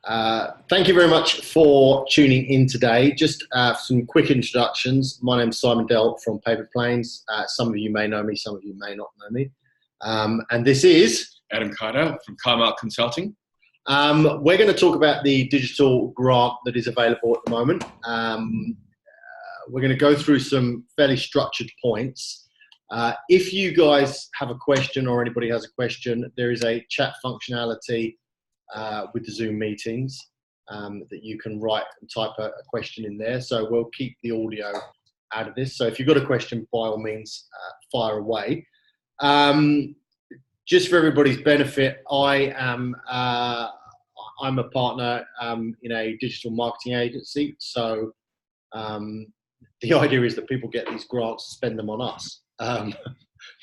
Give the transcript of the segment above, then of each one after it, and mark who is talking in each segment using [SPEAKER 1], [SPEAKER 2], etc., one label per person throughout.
[SPEAKER 1] Thank you very much for tuning in today. Just some quick introductions. My name's Simon Dell from Paper Planes. Some of you may know me, some of you may not know me. And this is
[SPEAKER 2] Adam Carter from Carmal Consulting.
[SPEAKER 1] We're going to talk about the digital grant that is available at the moment. We're going to go through some fairly structured points. If you guys have a question or anybody has a question, there is a chat functionality with the Zoom meetings that you can write and type a question in there. So we'll keep the audio out of this. So if you've got a question, by all means, fire away. Just for everybody's benefit, I'm a partner in a digital marketing agency. So the idea is that people get these grants to spend them on us,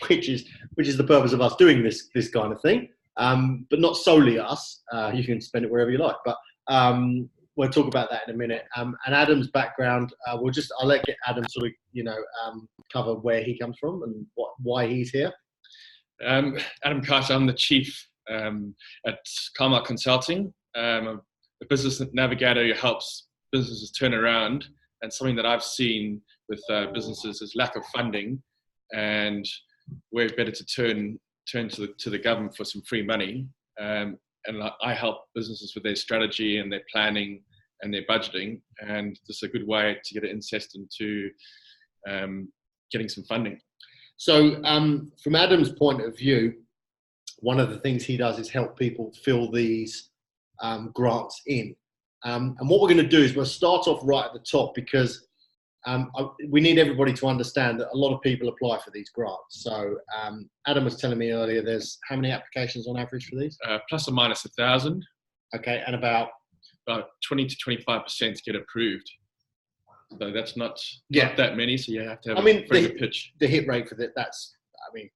[SPEAKER 1] which is the purpose of us doing this kind of thing. But not solely us. You can spend it wherever you like. But we'll talk about that in a minute. And Adam's background, I'll let Adam sort of cover where he comes from and why he's here.
[SPEAKER 2] Adam Carter, I'm the chief at Carmal Consulting, a business navigator who helps businesses turn around. And something that I've seen with businesses is lack of funding, and we're better to turn to the government for some free money. And I help businesses with their strategy and their planning and their budgeting. And this is a good way to get an incest into getting some funding.
[SPEAKER 1] So from Adam's point of view, one of the things he does is help people fill these grants in. And what we're going to do is we'll start off right at the top, because we need everybody to understand that a lot of people apply for these grants. So Adam was telling me earlier, there's how many applications on average for these?
[SPEAKER 2] Plus or minus 1,000.
[SPEAKER 1] Okay, and about
[SPEAKER 2] 20 to 25% get approved. So that's not that many. So you have to have a very good pitch.
[SPEAKER 1] The hit rate for that's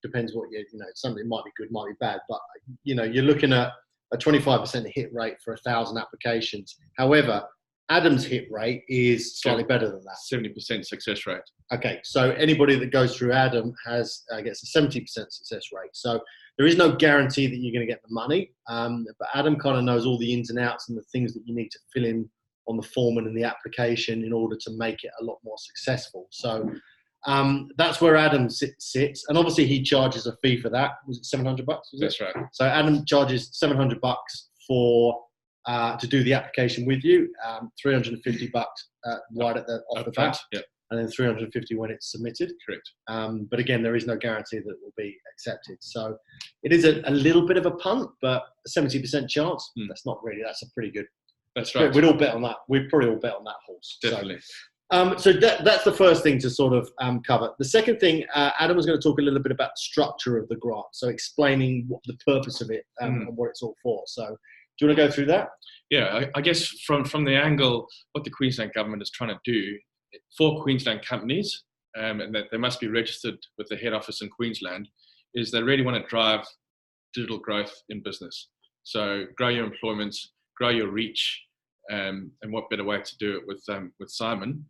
[SPEAKER 1] depends what something might be good, might be bad, but you're looking at a 25% hit rate for 1,000 applications. However, Adam's hit rate is slightly better than that.
[SPEAKER 2] 70% success rate.
[SPEAKER 1] Okay, so anybody that goes through Adam gets a 70% success rate. So there is no guarantee that you're going to get the money, but Adam kind of knows all the ins and outs and the things that you need to fill in on the form and in the application in order to make it a lot more successful. So that's where Adam sits, and obviously he charges a fee for that. Was it $700?
[SPEAKER 2] That's right.
[SPEAKER 1] So Adam charges $700 for to do the application with you, $350 right at off the bat, and then $350 when it's submitted.
[SPEAKER 2] Correct.
[SPEAKER 1] But again, there is no guarantee that it will be accepted. So it is a little bit of a punt, but a 70% chance. That's a pretty good.
[SPEAKER 2] That's right.
[SPEAKER 1] We'd all bet on that. We'd probably all bet on that horse.
[SPEAKER 2] Definitely.
[SPEAKER 1] So that's the first thing to sort of cover. The second thing, Adam was going to talk a little bit about the structure of the grant, so explaining what the purpose of it and what it's all for. So do you want to go through that?
[SPEAKER 2] Yeah, I guess from the angle, what the Queensland government is trying to do for Queensland companies, and that they must be registered with the head office in Queensland, is they really want to drive digital growth in business. So grow your employment, grow your reach, and what better way to do it with Simon?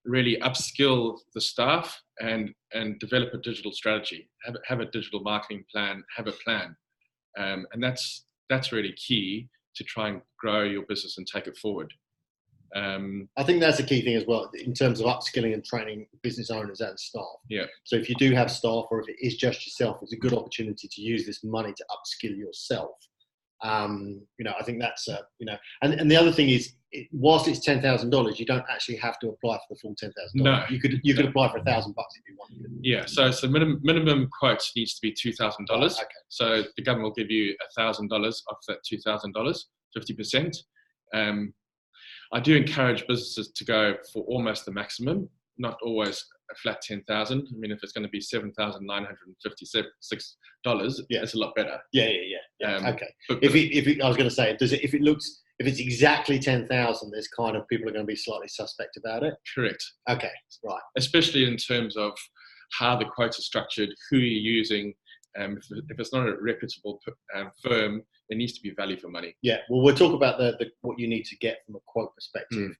[SPEAKER 2] Really upskill the staff and develop a digital strategy. Have a digital marketing plan. Have a plan, and that's really key to try and grow your business and take it forward.
[SPEAKER 1] I think that's a key thing as well in terms of upskilling and training business owners and staff.
[SPEAKER 2] Yeah.
[SPEAKER 1] So if you do have staff, or if it is just yourself, it's a good opportunity to use this money to upskill yourself. I think that's and the other thing is, whilst it's $10,000, you don't actually have to apply for the full $10,000.
[SPEAKER 2] No,
[SPEAKER 1] you could apply for $1,000 if you wanted.
[SPEAKER 2] Yeah, so minimum quote needs to be $2,000.
[SPEAKER 1] Okay.
[SPEAKER 2] So the government will give you $1,000 off that $2,000, 50%. I do encourage businesses to go for almost the maximum, not always a flat 10,000. I mean, if it's going to be $7,956, it's a lot better.
[SPEAKER 1] Yeah. Okay. But I was going to say, if it's exactly 10,000, there's kind of people are going to be slightly suspect about it.
[SPEAKER 2] Correct.
[SPEAKER 1] Okay. Right.
[SPEAKER 2] Especially in terms of how the quotes are structured, who you're using. If it's not a reputable firm, there needs to be value for money.
[SPEAKER 1] Yeah, well, we'll talk about what you need to get from a quote perspective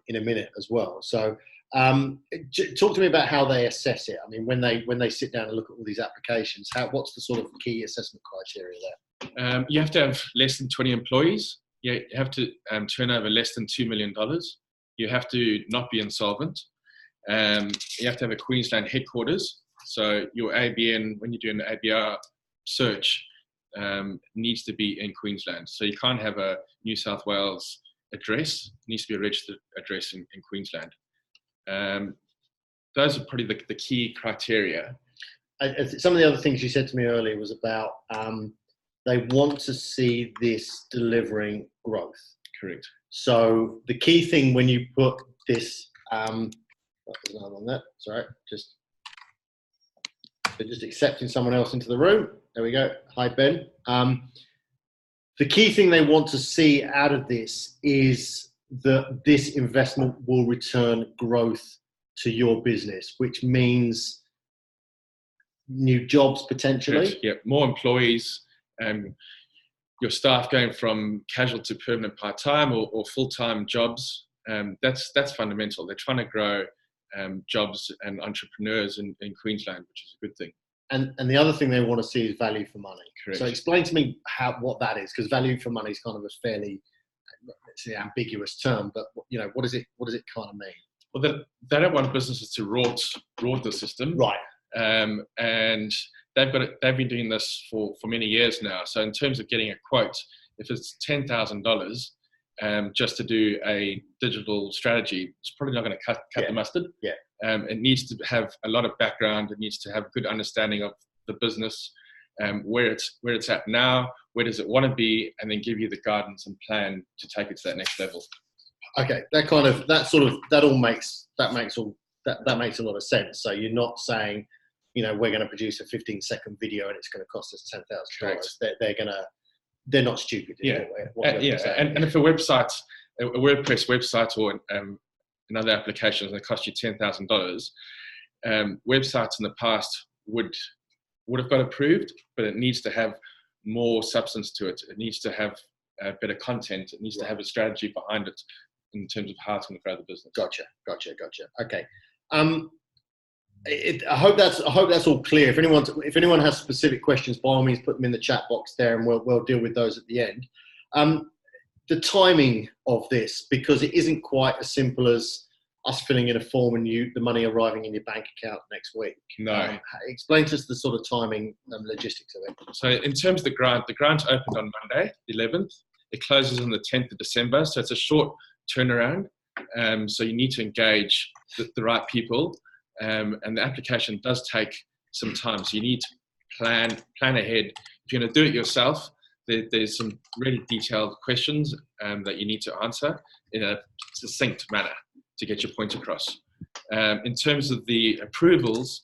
[SPEAKER 1] in a minute as well. So talk to me about how they assess it. I mean, when they sit down and look at all these applications, what's the sort of key assessment criteria there?
[SPEAKER 2] You have to have less than 20 employees. you have to turn over less than $2 million. You have to not be insolvent. You have to have a Queensland headquarters. So your ABN, when you do an ABR search, needs to be in Queensland. So you can't have a New South Wales address. It needs to be a registered address in Queensland. Those are probably the key criteria.
[SPEAKER 1] Some of the other things you said to me earlier was about they want to see this delivering growth.
[SPEAKER 2] Correct.
[SPEAKER 1] So the key thing when you put this, on that, sorry, just accepting someone else into the room. There we go. Hi, Ben. The key thing they want to see out of this is that this investment will return growth to your business, which means new jobs potentially.
[SPEAKER 2] Correct. Yeah, more employees, your staff going from casual to permanent part-time or full-time jobs. That's fundamental. They're trying to grow jobs and entrepreneurs in Queensland, which is a good thing.
[SPEAKER 1] And the other thing they want to see is value for money.
[SPEAKER 2] Correct.
[SPEAKER 1] So explain to me what that is, because value for money is kind of a fairly, let's say, ambiguous term. But what does it kind of mean?
[SPEAKER 2] Well, they don't want businesses to rort the system,
[SPEAKER 1] right?
[SPEAKER 2] And they've been doing this for many years now. So in terms of getting a quote, if it's $10,000 just to do a digital strategy, it's probably not going to cut the mustard.
[SPEAKER 1] Yeah.
[SPEAKER 2] It needs to have a lot of background. It needs to have a good understanding of the business, where it's at now, where does it want to be, and then give you the guidance and plan to take it to that next level.
[SPEAKER 1] Okay, that makes a lot of sense. So you're not saying, we're going to produce a 15-second video and it's going to cost us $10,000. They're not stupid.
[SPEAKER 2] Yeah, and if a website, a WordPress website or another application is going to cost you $10,000, websites in the past would have got approved, but it needs to have more substance to it. It needs to have better content. It needs to have a strategy behind it in terms of how it's going to grow the business.
[SPEAKER 1] Gotcha. Okay. I hope that's all clear. If anyone has specific questions, by all means, put them in the chat box there, and we'll deal with those at the end. The timing of this, because it isn't quite as simple as us filling in a form and the money arriving in your bank account next week.
[SPEAKER 2] No.
[SPEAKER 1] Explain to us the sort of timing and logistics of it.
[SPEAKER 2] So in terms of the grant opened on Monday, the 11th. It closes on the 10th of December, so it's a short turnaround. So you need to engage the right people, and the application does take some time. So you need to plan ahead. If you're going to do it yourself, there's some really detailed questions that you need to answer in a succinct manner to get your point across. In terms of the approvals,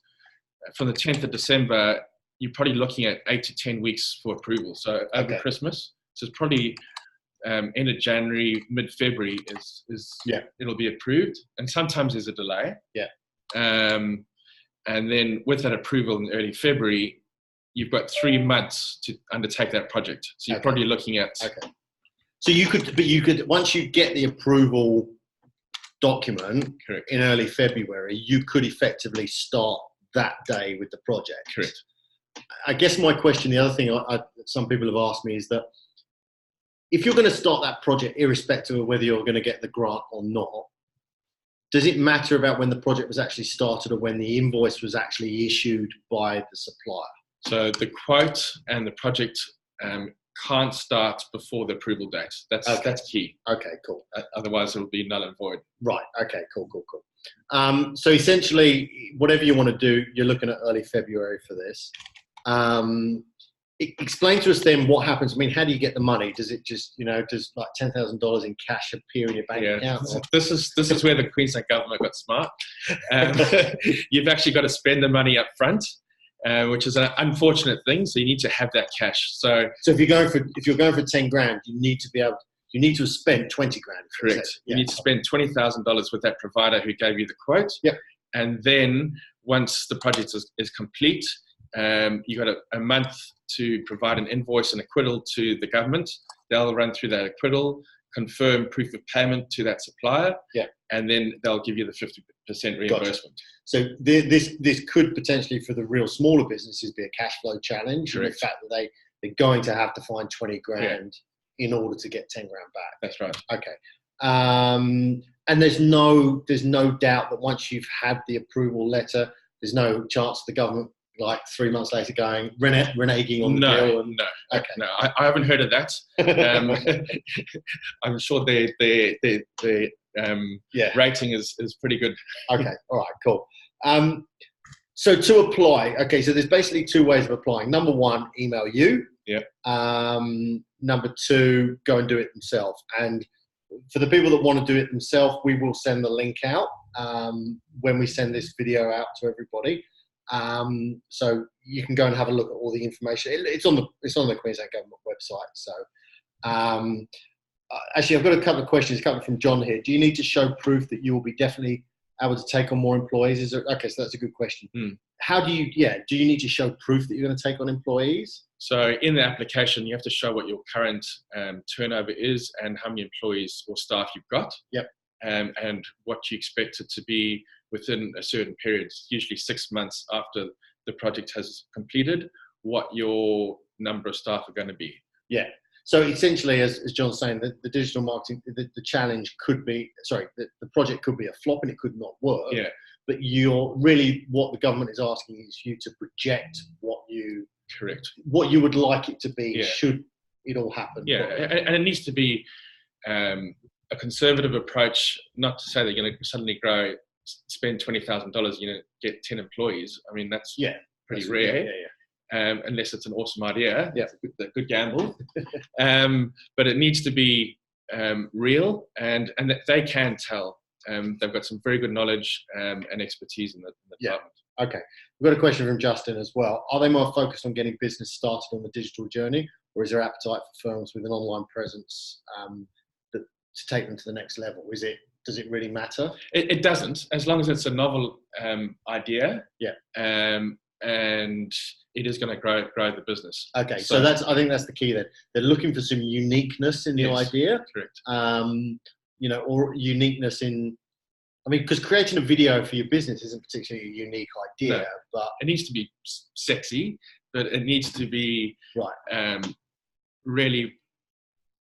[SPEAKER 2] from the 10th of December, you're probably looking at 8 to 10 weeks for approval. So over Christmas, so it's probably end of January, mid-February it'll be approved, and sometimes there's a delay.
[SPEAKER 1] Yeah.
[SPEAKER 2] And then with that approval in early February, you've got 3 months to undertake that project. So you're probably looking at.
[SPEAKER 1] Okay. So you could once you get the approval document in early February, you could effectively start that day with the project.
[SPEAKER 2] Correct.
[SPEAKER 1] I guess my question, the other thing some people have asked me is that if you're going to start that project, irrespective of whether you're going to get the grant or not, does it matter about when the project was actually started or when the invoice was actually issued by the supplier?
[SPEAKER 2] So the quote and the project can't start before the approval date. That's key.
[SPEAKER 1] Okay, cool.
[SPEAKER 2] Otherwise, it will be null and void.
[SPEAKER 1] Right. Okay, cool. So essentially, whatever you want to do, you're looking at early February for this. Explain to us then what happens. I mean, how do you get the money? Does it just, does like $10,000 in cash appear in your bank account?
[SPEAKER 2] This is where the Queensland government got smart. You've actually got to spend the money up front, which is an unfortunate thing. So you need to have that cash. So if you're going for 10 grand, you need to have spent 20 grand. Correct. You need to spend $20,000 with that provider who gave you the quote.
[SPEAKER 1] Yep.
[SPEAKER 2] And then once the project is complete, you got a month to provide an invoice and acquittal to the government. They'll run through that acquittal, confirm proof of payment to that supplier, and then they'll give you the 50% reimbursement. Gotcha.
[SPEAKER 1] So this could potentially, for the real smaller businesses, be a cash flow challenge. And the fact that they're going to have to find 20 grand in order to get 10 grand back.
[SPEAKER 2] That's right.
[SPEAKER 1] Okay. And there's no doubt that once you've had the approval letter, there's no chance of the government like 3 months later going reneging on the deal. And,
[SPEAKER 2] no, I haven't heard of that. I'm sure their rating is pretty good.
[SPEAKER 1] Okay, all right, cool. So to apply, okay, so there's basically 2 ways of applying. Number 1, email you.
[SPEAKER 2] Yeah.
[SPEAKER 1] Number 2, go and do it themselves. And for the people that want to do it themselves, we will send the link out when we send this video out to everybody. So you can go and have a look at all the information. It's on the Queensland Government website. So actually, I've got a couple of questions coming from John here. Do you need to show proof that you will be definitely able to take on more employees? Okay, so that's a good question. How do you need to show proof that you're going to take on employees?
[SPEAKER 2] So in the application, you have to show what your current turnover is and how many employees or staff you've got.
[SPEAKER 1] Yep.
[SPEAKER 2] And what you expect it to be within a certain period, usually 6 months after the project has completed, what your number of staff are going to be.
[SPEAKER 1] Yeah. So essentially, as John's saying, the digital marketing, the challenge could be, the project could be a flop and it could not work.
[SPEAKER 2] Yeah.
[SPEAKER 1] But what the government is asking is you to project what you would like it to be should it all happen.
[SPEAKER 2] Yeah, and it needs to be a conservative approach, not to say they're going to suddenly spend $20,000, get 10 employees. I mean, that's pretty rare. Unless it's an awesome idea.
[SPEAKER 1] Yeah.
[SPEAKER 2] It's a good gamble. But it needs to be real and that they can tell. They've got some very good knowledge and expertise in the department.
[SPEAKER 1] Okay. We've got a question from Justin as well. Are they more focused on getting business started on the digital journey, or is there appetite for firms with an online presence to take them to the next level? Does it really matter?
[SPEAKER 2] It doesn't, as long as it's a novel idea.
[SPEAKER 1] Yeah.
[SPEAKER 2] And it is going to grow the business.
[SPEAKER 1] Okay, so I think that's the key then. They're looking for some uniqueness in the idea.
[SPEAKER 2] Correct.
[SPEAKER 1] Or uniqueness in, because creating a video for your business isn't particularly a unique idea, but
[SPEAKER 2] it needs to be sexy, but it needs to be really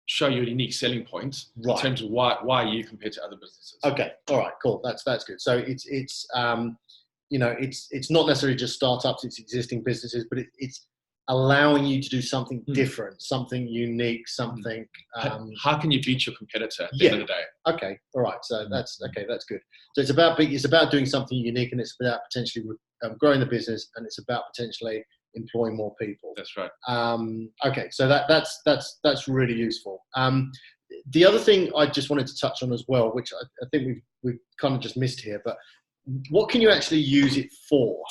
[SPEAKER 2] show your unique selling point in terms of why you compare to other businesses.
[SPEAKER 1] Okay, all right, cool. That's good. So it's not necessarily just startups; it's existing businesses, but it's allowing you to do something different, something unique, something.
[SPEAKER 2] How can you beat your competitor at the end of the day?
[SPEAKER 1] Okay, all right. So that's good. So it's about doing something unique, and it's about potentially growing the business, and it's about potentially employing more people.
[SPEAKER 2] That's right.
[SPEAKER 1] Okay, so that's really useful. The other thing I just wanted to touch on as well, which I think we've kind of just missed here, but what can you actually use it for?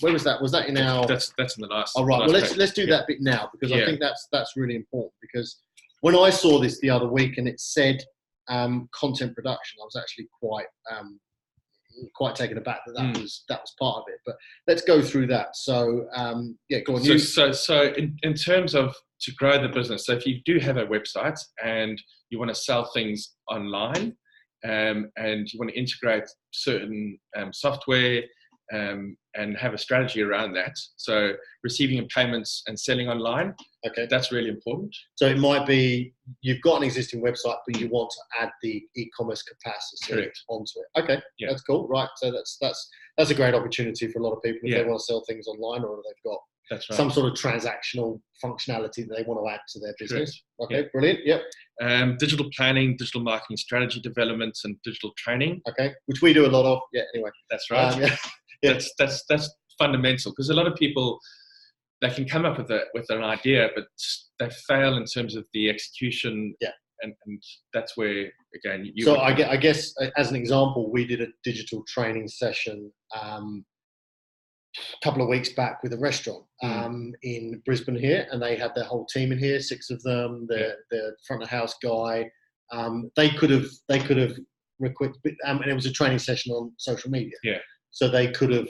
[SPEAKER 1] Where was that? Was that in our?
[SPEAKER 2] That's in the last.
[SPEAKER 1] Oh, right.
[SPEAKER 2] Last
[SPEAKER 1] Well, let's do that bit now, because I think that's really important, because when I saw this the other week and it said content production, I was actually quite taken aback that was part of it. But let's go through that. So go on.
[SPEAKER 2] So in terms of to grow the business, so if you do have a website and you want to sell things online, and you want to integrate certain software and have a strategy around that. So receiving payments and selling online, that's really important.
[SPEAKER 1] So it might be you've got an existing website, but you want to add the e-commerce capacity onto it. Okay, that's cool. Right, so that's a great opportunity for a lot of people if they want to sell things online, or they've got some sort of transactional functionality that they want to add to their business. Okay, brilliant. Yep.
[SPEAKER 2] Digital planning, digital marketing strategy development, and digital training.
[SPEAKER 1] Okay, which we do a lot of. Yeah. Anyway,
[SPEAKER 2] that's right. That's fundamental, because a lot of people, they can come up with an idea, but they fail in terms of the execution.
[SPEAKER 1] Yeah.
[SPEAKER 2] And that's where again.
[SPEAKER 1] I guess as an example, we did a digital training session a couple of weeks back with a restaurant in Brisbane here, and they had their whole team in here, 6 of them. The front of house guy. They could have requested, and it was a training session on social media.
[SPEAKER 2] Yeah.
[SPEAKER 1] So that could have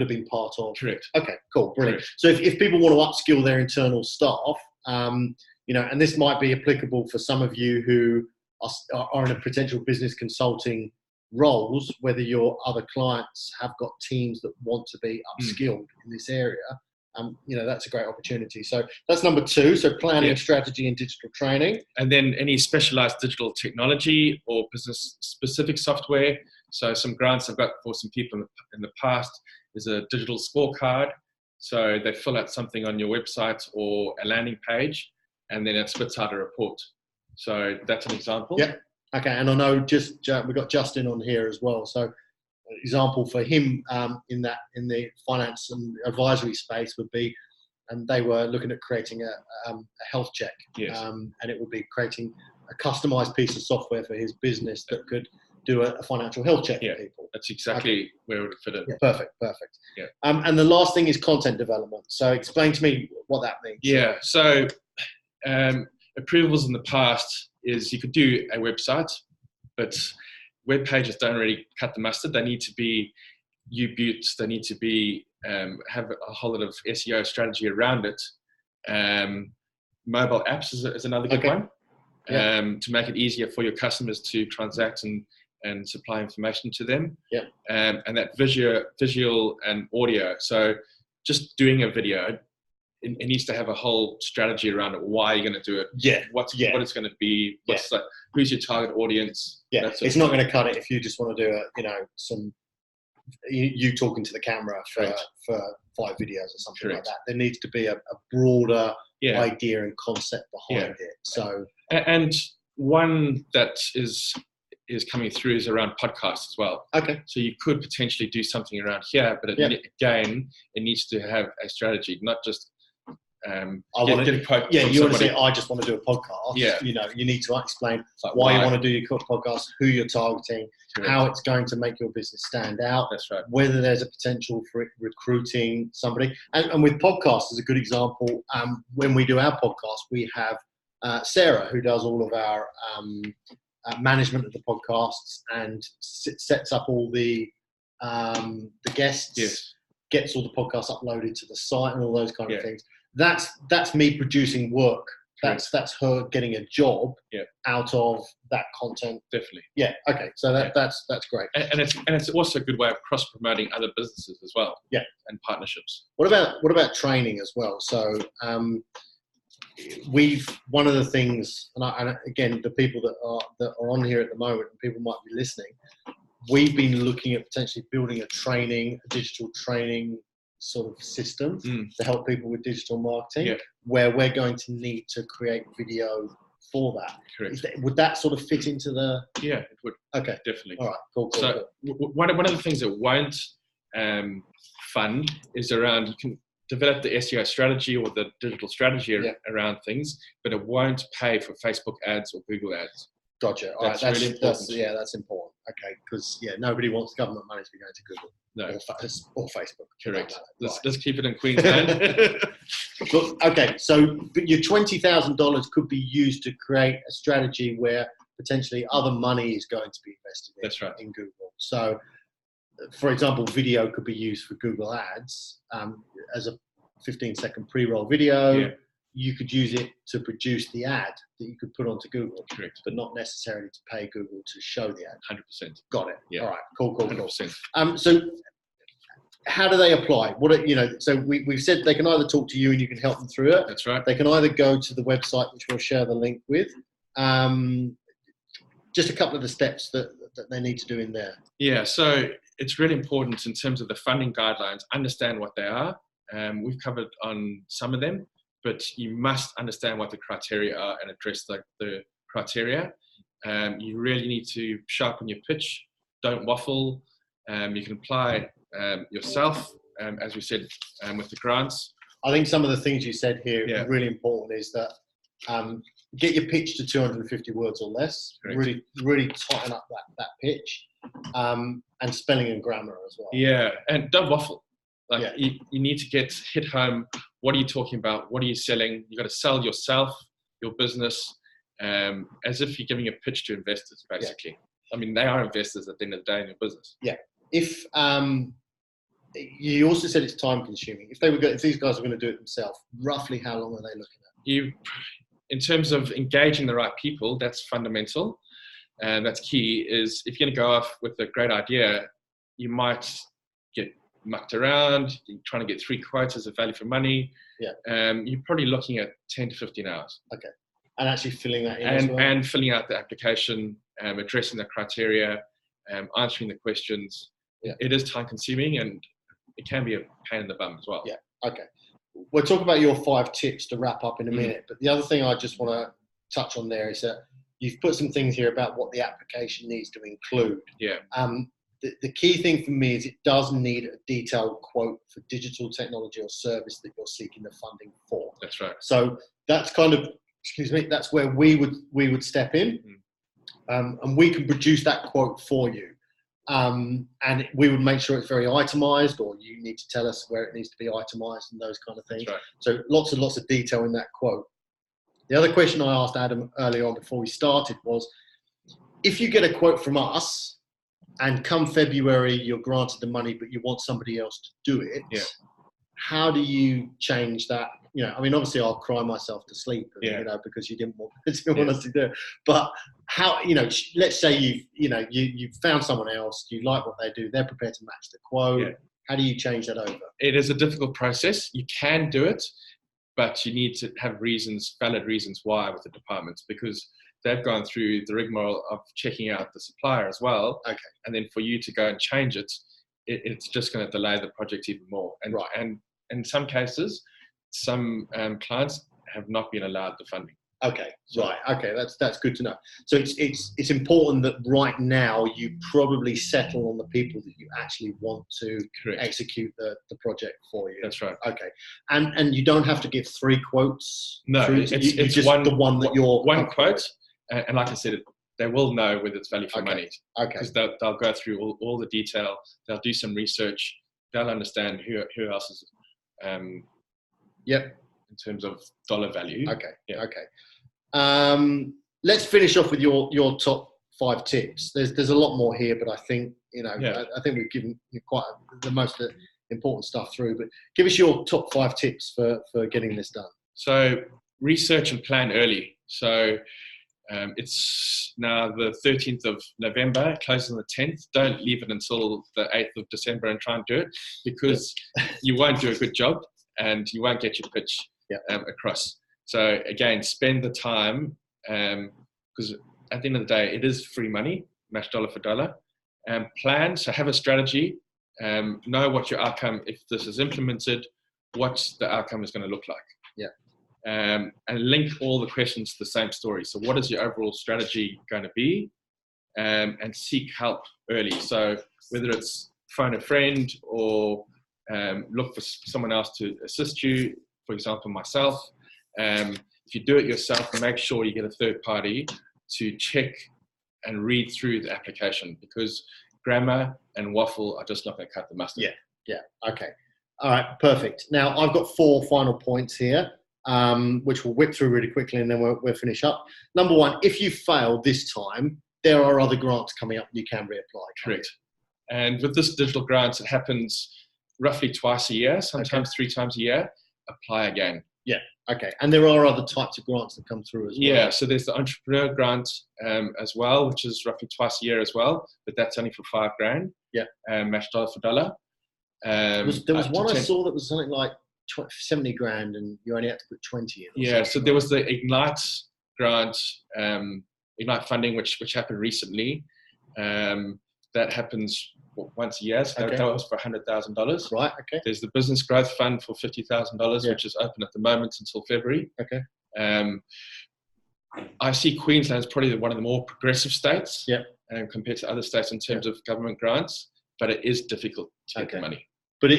[SPEAKER 1] been part of.
[SPEAKER 2] Correct.
[SPEAKER 1] Okay, cool, brilliant.
[SPEAKER 2] Correct.
[SPEAKER 1] So if people want to upskill their internal staff, and this might be applicable for some of you who are in a potential business consulting roles, whether your other clients have got teams that want to be upskilled in this area, that's a great opportunity. So that's number 2. So planning, strategy, and digital training.
[SPEAKER 2] And then any specialized digital technology or business specific software. So some grants I've got for some people in the past is a digital scorecard. So they fill out something on your website or a landing page, and then it spits out a report. So that's an example.
[SPEAKER 1] Yeah. Okay. And I know we've got Justin on here as well. So example for him in the finance and advisory space would be, and they were looking at creating a health check.
[SPEAKER 2] Yes.
[SPEAKER 1] And it would be creating a customized piece of software for his business that could do a financial health check for people.
[SPEAKER 2] That's exactly where it would fit in.
[SPEAKER 1] Yeah, perfect.
[SPEAKER 2] Yeah.
[SPEAKER 1] And the last thing is content development. So explain to me what that means.
[SPEAKER 2] Yeah. So approvals in the past is you could do a website, but web pages don't really cut the mustard. They need to be U-Buttes. They need to be have a whole lot of SEO strategy around it. Mobile apps is another good one. To make it easier for your customers to transact and supply information to them.
[SPEAKER 1] Yeah.
[SPEAKER 2] And that visual and audio. So just doing a video, it needs to have a whole strategy around it. Why you're going to do it?
[SPEAKER 1] Yeah.
[SPEAKER 2] What it's going to be? Who's your target audience?
[SPEAKER 1] Yeah. It's not going to cut it if you just want to do some you talking to the camera for 5 videos or something like that. There needs to be a broader idea and concept behind it. So
[SPEAKER 2] and one that is coming through is around podcasts as well.
[SPEAKER 1] Okay.
[SPEAKER 2] So you could potentially do something around here, but again, it needs to have a strategy, not just
[SPEAKER 1] you want to say, I just want to do a podcast.
[SPEAKER 2] Yeah.
[SPEAKER 1] You need to explain why you want to do your podcast, who you're targeting, how it's going to make your business stand out.
[SPEAKER 2] That's right.
[SPEAKER 1] Whether there's a potential for recruiting somebody. And with podcasts is a good example. When we do our podcast, we have Sarah, who does all of our management of the podcasts and sets up all the guests, gets all the podcasts uploaded to the site and all those kind of things. That's me producing work. That's her getting a job out of that content.
[SPEAKER 2] Definitely.
[SPEAKER 1] Yeah. Okay. So that's great.
[SPEAKER 2] And it's also a good way of cross promoting other businesses as well.
[SPEAKER 1] Yeah.
[SPEAKER 2] And partnerships.
[SPEAKER 1] What about training as well? So one of the things, and again, the people that are on here at the moment, and people might be listening, we've been looking at potentially building a digital training sort of system to help people with digital marketing, where we're going to need to create video for that.
[SPEAKER 2] Correct.
[SPEAKER 1] Would that sort of fit into the?
[SPEAKER 2] Yeah, it would.
[SPEAKER 1] Okay.
[SPEAKER 2] Definitely.
[SPEAKER 1] All right. Cool.
[SPEAKER 2] So one of the things that won't fund is around, you can develop the SEO strategy or the digital strategy around things, but it won't pay for Facebook ads or Google ads.
[SPEAKER 1] Gotcha. All
[SPEAKER 2] that's really important.
[SPEAKER 1] That's important. Okay, because nobody wants government money to be going to Google.
[SPEAKER 2] No.
[SPEAKER 1] Or Facebook.
[SPEAKER 2] Correct. Let's keep it in Queensland.
[SPEAKER 1] Look, okay, so your $20,000 could be used to create a strategy where potentially other money is going to be invested in Google. So, for example, video could be used for Google Ads as a 15-second pre-roll video.
[SPEAKER 2] Yeah.
[SPEAKER 1] You could use it to produce the ad that you could put onto Google.
[SPEAKER 2] Correct.
[SPEAKER 1] But not necessarily to pay Google to show the ad.
[SPEAKER 2] 100%.
[SPEAKER 1] Got it.
[SPEAKER 2] Yeah.
[SPEAKER 1] All right. Cool.
[SPEAKER 2] 100%.
[SPEAKER 1] So how do they apply? So we've said they can either talk to you and you can help them through it.
[SPEAKER 2] That's right.
[SPEAKER 1] They can either go to the website, which we'll share the link with. Just a couple of the steps that they need to do in there.
[SPEAKER 2] Yeah. So it's really important in terms of the funding guidelines, understand what they are. We've covered on some of them, but you must understand what the criteria are and address the criteria. You really need to sharpen your pitch. Don't waffle. You can apply yourself, as we said, with the grants.
[SPEAKER 1] I think some of the things you said here really important is that get your pitch to 250 words or less.
[SPEAKER 2] Correct.
[SPEAKER 1] Really, really tighten up that pitch, and spelling and grammar as well.
[SPEAKER 2] Yeah, and don't waffle. You need to hit home. What are you talking about? What are you selling? You got to sell yourself, your business, as if you're giving a pitch to investors, basically. I mean, they are investors at the end of the day in your business. Yeah.
[SPEAKER 1] If you also said it's time consuming. If these guys are going to do it themselves, roughly how long are they looking at?
[SPEAKER 2] In terms of engaging the right people, that's fundamental. And that's key, is if you're going to go off with a great idea, you might get mucked around, you're trying to get 3 quotes as a value for money, you're probably looking at 10 to 15 hours.
[SPEAKER 1] Okay. And actually filling that in as well?
[SPEAKER 2] And filling out the application, addressing the criteria, answering the questions.
[SPEAKER 1] Yeah.
[SPEAKER 2] It is time consuming and it can be a pain in the bum as well.
[SPEAKER 1] Yeah. Okay. We'll talk about your 5 tips to wrap up in a minute. But the other thing I just want to touch on there is that you've put some things here about what the application needs to include.
[SPEAKER 2] Yeah.
[SPEAKER 1] The key thing for me is it does need a detailed quote for digital technology or service that you're seeking the funding for.
[SPEAKER 2] That's right.
[SPEAKER 1] So that's kind of, that's where we would step in, and we can produce that quote for you. And we would make sure it's very itemized, or you need to tell us where it needs to be itemized and those kind of things.
[SPEAKER 2] That's right.
[SPEAKER 1] So lots and lots of detail in that quote. The other question I asked Adam early on before we started was, if you get a quote from us and come February you're granted the money but you want somebody else to do it, how do you change that? You know, I mean, obviously I'll cry myself to sleep, you know, because you didn't want us to do it. But how, you know, let's say you've found someone else, you like what they do, they're prepared to match the quote. Yeah. How do you change that over? It
[SPEAKER 2] is a difficult process. You can do it, but you need to have valid reasons why with the departments, because they've gone through the rigmarole of checking out the supplier as well.
[SPEAKER 1] Okay.
[SPEAKER 2] And then for you to go and change it, it's just going to delay the project even more. And, and in some cases, some clients have not been allowed the funding.
[SPEAKER 1] Okay, right. Okay, that's good to know. So it's important that right now you probably settle on the people that you actually want to execute the project for you.
[SPEAKER 2] That's right.
[SPEAKER 1] Okay, and you don't have to give 3 quotes.
[SPEAKER 2] No, it's
[SPEAKER 1] just
[SPEAKER 2] one,
[SPEAKER 1] the one that you're
[SPEAKER 2] one quote, and like I said, they will know whether it's value for money.
[SPEAKER 1] Okay.
[SPEAKER 2] Because they'll go through all the detail. They'll do some research. They'll understand who else is. In terms of dollar value.
[SPEAKER 1] Okay. Yeah. Okay. Let's finish off with your top 5 tips. There's a lot more here, but I think I think we've given you quite the most important stuff through. But give us your top 5 tips for getting this done.
[SPEAKER 2] So research and plan early. So it's now the 13th of November, closes on the 10th. Don't leave it until the 8th of December and try and do it, because you won't do a good job and you won't get your pitch across. So again, spend the time, because at the end of the day, it is free money, match dollar for dollar. Plan, so have a strategy, know what your outcome, if this is implemented, what the outcome is going to look like. And link all the questions to the same story. So what is your overall strategy going to be? And seek help early. So whether it's phone a friend or look for someone else to assist you, for example, myself. If you do it yourself, make sure you get a third party to check and read through the application, because grammar and waffle are just not going to cut the mustard.
[SPEAKER 1] Yeah. Okay. All right. Perfect. Now I've got 4 final points here, which we'll whip through really quickly and then we'll finish up. Number 1, if you fail this time, there are other grants coming up and you can reapply.
[SPEAKER 2] Correct. And with this digital grants, it happens roughly twice a year, sometimes 3 times a year. Apply again.
[SPEAKER 1] Yeah. Okay. And there are other types of grants that come through as well.
[SPEAKER 2] Yeah. So there's the entrepreneur grant as well, which is roughly twice a year as well, but that's only for $5,000.
[SPEAKER 1] Yeah.
[SPEAKER 2] Match dollar for dollar.
[SPEAKER 1] There was one I saw that was something like 70 grand, and you only had to put 20 in.
[SPEAKER 2] Yeah. So there was the Ignite grant, Ignite funding, which happened recently. That happens once a year. So that was for $100,000.
[SPEAKER 1] Right. Okay.
[SPEAKER 2] There's the Business Growth Fund for $50,000, which is open at the moment until February.
[SPEAKER 1] Okay.
[SPEAKER 2] I see Queensland as probably one of the more progressive states.
[SPEAKER 1] Yeah.
[SPEAKER 2] Compared to other states in terms of government grants, but it is difficult to get the money.
[SPEAKER 1] But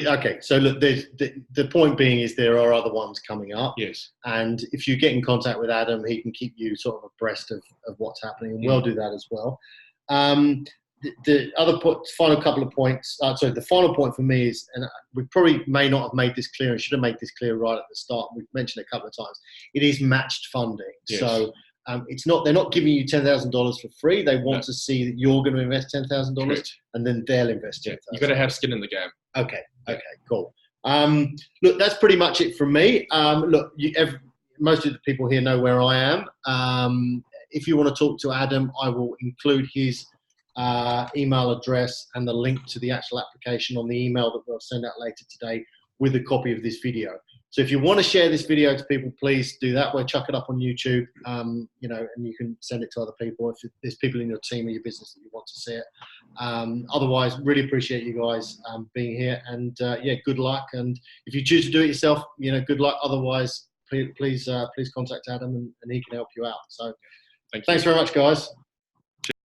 [SPEAKER 1] so look, the point being is there are other ones coming up.
[SPEAKER 2] Yes.
[SPEAKER 1] And if you get in contact with Adam, he can keep you sort of abreast of what's happening, and we'll do that as well. The other final couple of points. The final point for me is, and we probably may not have made this clear, and should have made this clear right at the start. We've mentioned it a couple of times. It is matched funding.
[SPEAKER 2] Yes.
[SPEAKER 1] So they're not giving you $10,000 for free. They want to see that you're going to invest $10,000, and then they'll invest $10,000.
[SPEAKER 2] You've got to have skin in the game.
[SPEAKER 1] Okay, cool. Look, that's pretty much it from me. Look, most of the people here know where I am. If you want to talk to Adam, I will include his email address and the link to the actual application on the email that we'll send out later today with a copy of this video. So if you want to share this video to people, please do that. We'll chuck it up on YouTube, you know, and you can send it to other people if there's people in your team or your business that you want to see it. Otherwise, really appreciate you guys being here, and yeah, good luck. And if you choose to do it yourself, you know, good luck. Otherwise, please contact Adam, and he can help you out. So thanks very much, guys.